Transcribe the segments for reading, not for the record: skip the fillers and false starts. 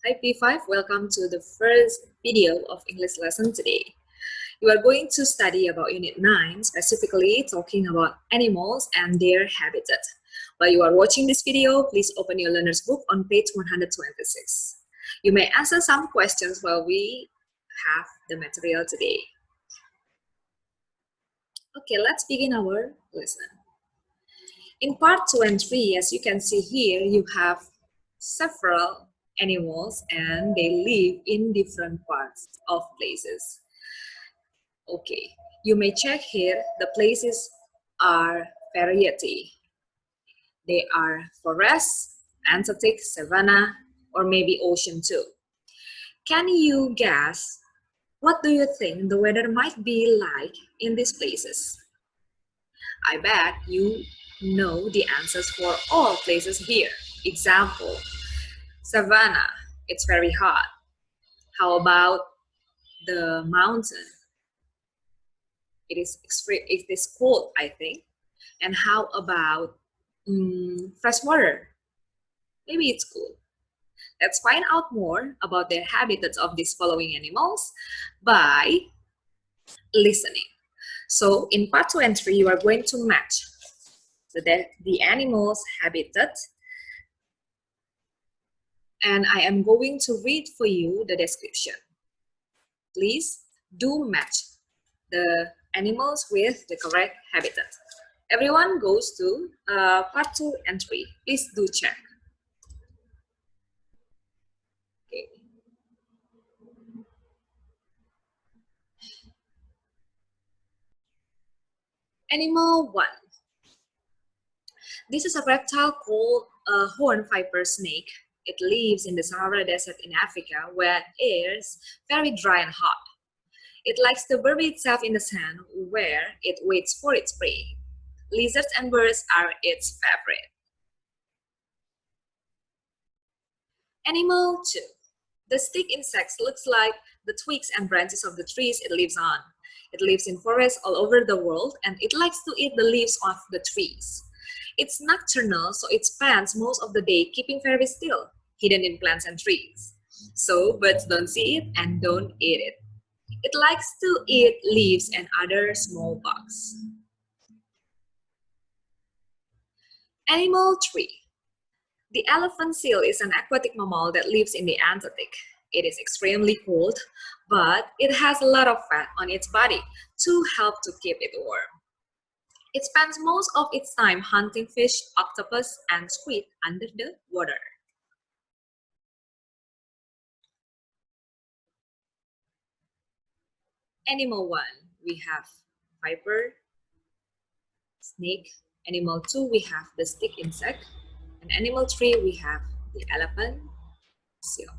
Hi P5, welcome to the first video of English lesson today. You are going to study about Unit 9, specifically talking about animals and their habitat. While you are watching this video, please open your learner's book on page 126. You may answer some questions while we have the material today. Okay, let's begin our lesson. In part 2 and 3, as you can see here, you have several animals and they live in different parts of places. Okay, you may check here, the places are variety. They are forest, Antarctic, savanna, or maybe ocean too. Can you guess what do you think the weather might be like in these places? I bet you know the answers for all places here. Example, savanna, it's very hot. How about the mountain? It is cold, I think. And how about fresh water? Maybe it's cool. Let's find out more about their habitats of these following animals by listening. So in part 2 and 3, you are going to match the animal's habitat. And I am going to read for you the description. Please do match the animals with the correct habitat. Everyone goes to part 2 and 3. Please do check. Okay. Animal 1. This is a reptile called a horned viper snake. It lives in the Sahara Desert in Africa where it is very dry and hot. It likes to bury itself in the sand where it waits for its prey. Lizards and birds are its favorite. Animal 2. The stick insect looks like the twigs and branches of the trees it lives on. It lives in forests all over the world and it likes to eat the leaves of the trees. It's nocturnal, so it spends most of the day keeping very still, hidden in plants and trees. So birds don't see it and don't eat it. It likes to eat leaves and other small bugs. Animal 3. The elephant seal is an aquatic mammal that lives in the Antarctic. It is extremely cold, but it has a lot of fat on its body to help to keep it warm. It spends most of its time hunting fish, octopus, and squid under the water. Animal 1, we have viper, snake. Animal 2, we have the stick insect. And animal 3, we have the elephant seal.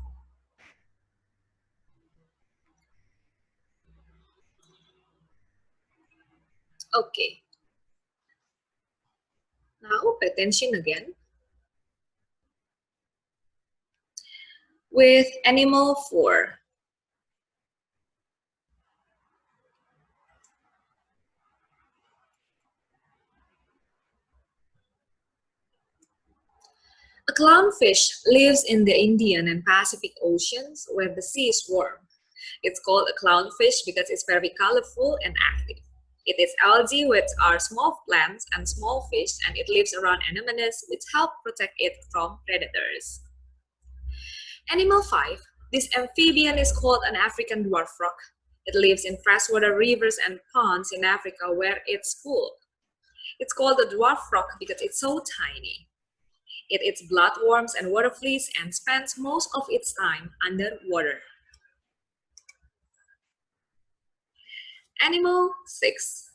Okay. Now pay attention again. With animal 4, a clownfish lives in the Indian and Pacific Oceans where the sea is warm. It's called a clownfish because it's very colorful and active. It eats algae, which are small plants and small fish, and it lives around anemones, which help protect it from predators. Animal 5. This amphibian is called an African dwarf frog. It lives in freshwater rivers and ponds in Africa where it's cool. It's called a dwarf frog because it's so tiny. It eats bloodworms and water fleas and spends most of its time underwater. Animal 6.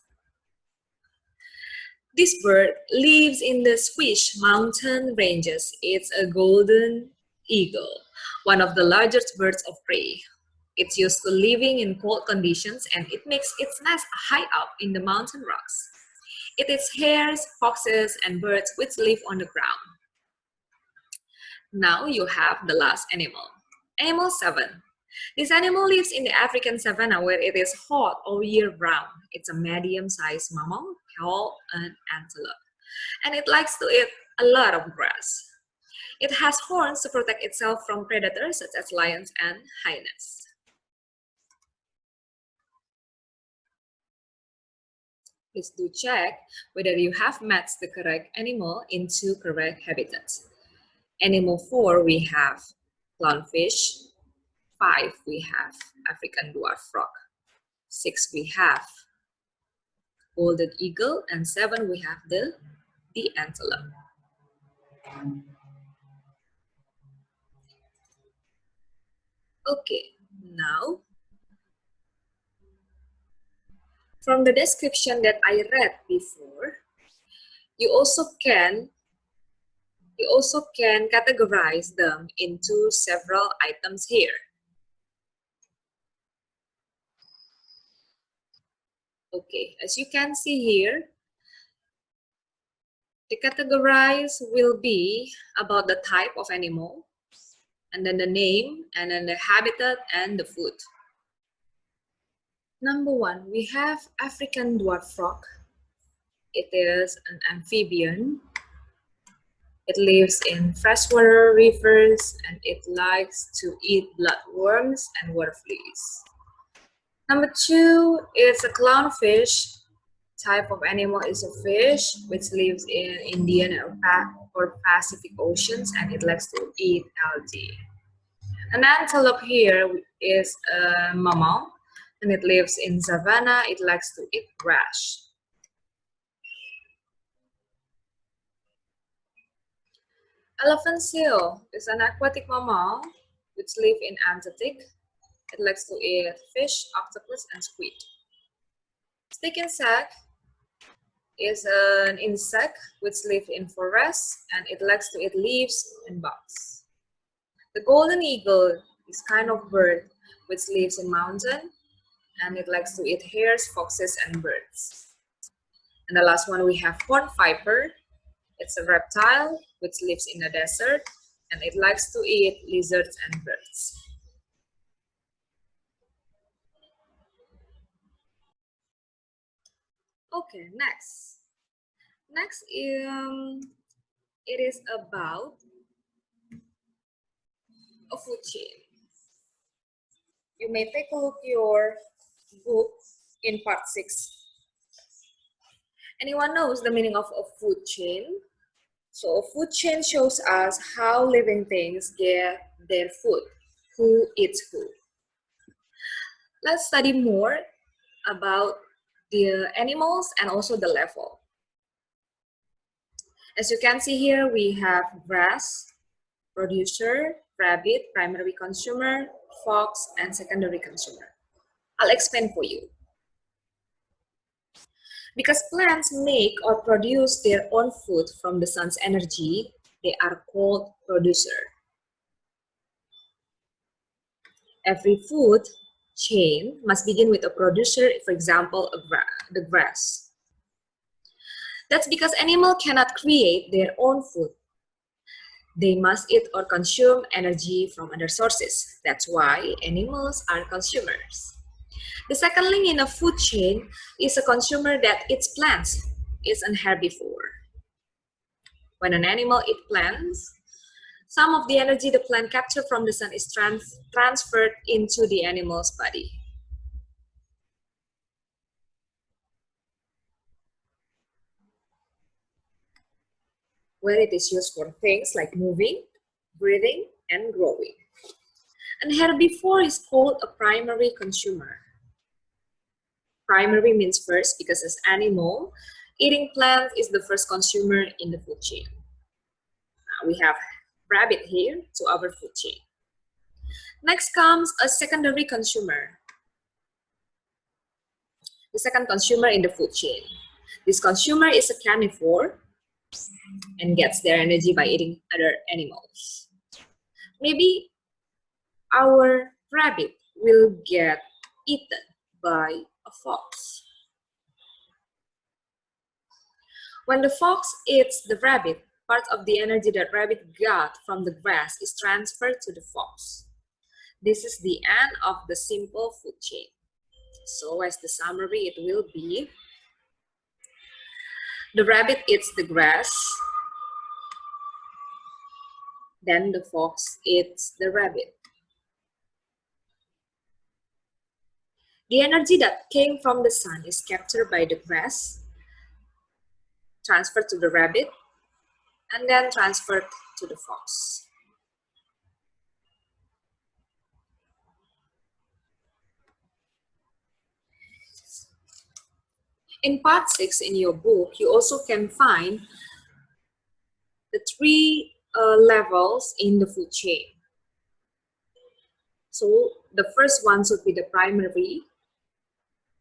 This bird lives in the Swiss mountain ranges. It's a golden eagle, one of the largest birds of prey. It's used to living in cold conditions and it makes its nest high up in the mountain rocks. It eats hares, foxes, and birds which live on the ground. Now you have the last animal. Animal 7. This animal lives in the African savanna where it is hot all year round. It's a medium-sized mammal called an antelope. And it likes to eat a lot of grass. It has horns to protect itself from predators such as lions and hyenas. Please do check whether you have matched the correct animal into correct habitats. Animal 4, we have clownfish. 5, we have African dwarf frog. 6, we have golden eagle. And 7, we have the antelope. Okay, now from the description that I read before, you also can categorize them into several items here. Okay, as you can see here, the categorize will be about the type of animal, and then the name, and then the habitat and the food. Number 1, we have African dwarf frog. It is an amphibian. It lives in freshwater rivers and it likes to eat bloodworms and water fleas. Number 2 is a clownfish. Type of animal is a fish which lives in Indian or Pacific Oceans and it likes to eat algae. An antelope here is a mammal and it lives in savanna. It likes to eat grass. Elephant seal is an aquatic mammal which lives in Antarctic. It likes to eat fish, octopus, and squid. Stick insect is an insect which lives in forests and it likes to eat leaves and bugs. The golden eagle is kind of bird which lives in mountain and it likes to eat hares, foxes, and birds. And the last one we have horned viper. It's a reptile which lives in the desert and it likes to eat lizards and birds. Okay, next. Next, it is about a food chain. You may take a look your book in part 6. Anyone knows the meaning of a food chain? So a food chain shows us how living things get their food, who eats who. Let's study more about the animals and also the level. As you can see here, we have grass, producer, rabbit, primary consumer, fox, and secondary consumer. I'll explain for you. Because plants make or produce their own food from the sun's energy, they are called producer. Every food chain must begin with a producer, for example, the grass. That's because animals cannot create their own food. They must eat or consume energy from other sources. That's why animals are consumers. The second link in a food chain is a consumer that eats plants. It's an herbivore. When an animal eats plants, some of the energy the plant captures from the sun is transferred into the animal's body. Where it is used for things like moving, breathing, and growing. An herbivore is called a primary consumer. Primary means first because as animal, eating plants is the first consumer in the food chain. Now we have rabbit here to our food chain. Next comes a secondary consumer. The second consumer in the food chain. This consumer is a carnivore and gets their energy by eating other animals. Maybe our rabbit will get eaten by a fox. When the fox eats the rabbit, part of the energy that rabbit got from the grass is transferred to the fox. This is the end of the simple food chain. So as the summary, it will be, the rabbit eats the grass, Then the fox eats the rabbit. The energy that came from the sun is captured by the grass, transferred to the rabbit, and then transferred to the fox. In part 6 in your book, you also can find the three levels in the food chain. So the first one should be the primary,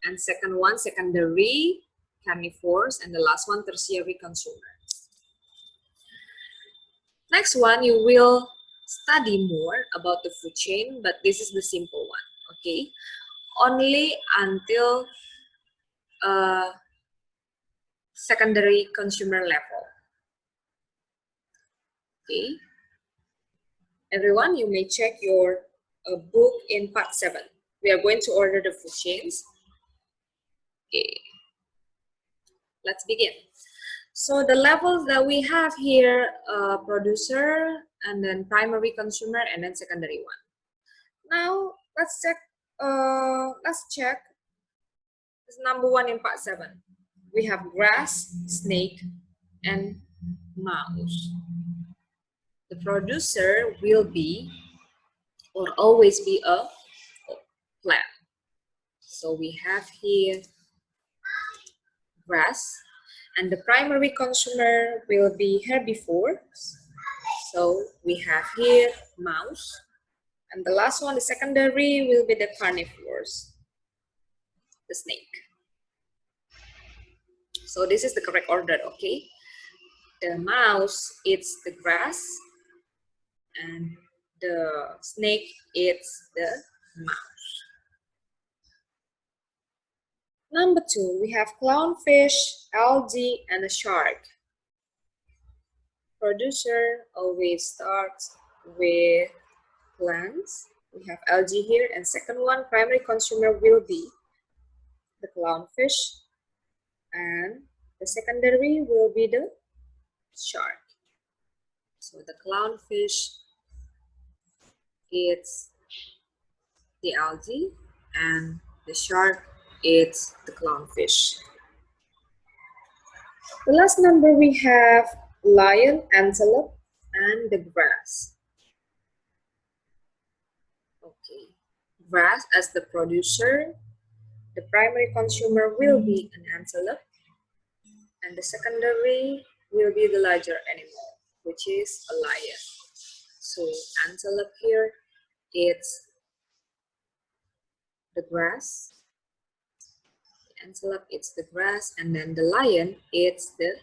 and second one secondary carnivores, and the last one tertiary consumer. Next one, you will study more about the food chain, but this is the simple one, okay? Only until secondary consumer level. Okay, everyone, you may check your book in part 7. We are going to order the food chains. Okay, let's begin. So the levels that we have here, producer, and then primary consumer, and then secondary one. Now let's check. This number 1 in part 7. We have grass, snake, and mouse. The producer will be or always be a plant. So we have here grass, and the primary consumer will be herbivores. So we have here mouse, and the last one, the secondary, will be the carnivores, the snake. So this is the correct order, okay? The mouse eats the grass, and the snake eats the mouse. Number 2, we have clownfish, algae, and a shark. Producer always starts with plants. We have algae here, and second one, primary consumer, will be the clownfish, and the secondary will be the shark. So the clownfish eats the algae, and the shark eats the clownfish. The last number we have lion, antelope, and the grass. Okay, grass as the producer, the primary consumer will be an antelope, and the secondary will be the larger animal, which is a lion. So antelope here eats the grass, the antelope eats the grass, and then the lion eats the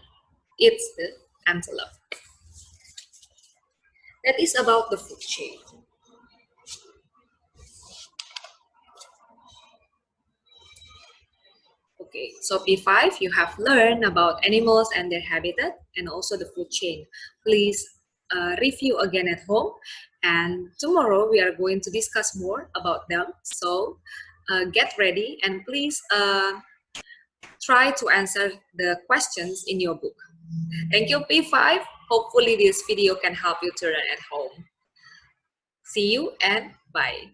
antelope. That is about the food chain. Okay, so P5, you have learned about animals and their habitat and also the food chain. Please review again at home, and tomorrow we are going to discuss more about them. So get ready, and please try to answer the questions in your book. Thank you, P5. Hopefully this video can help you to learn at home. See you and bye.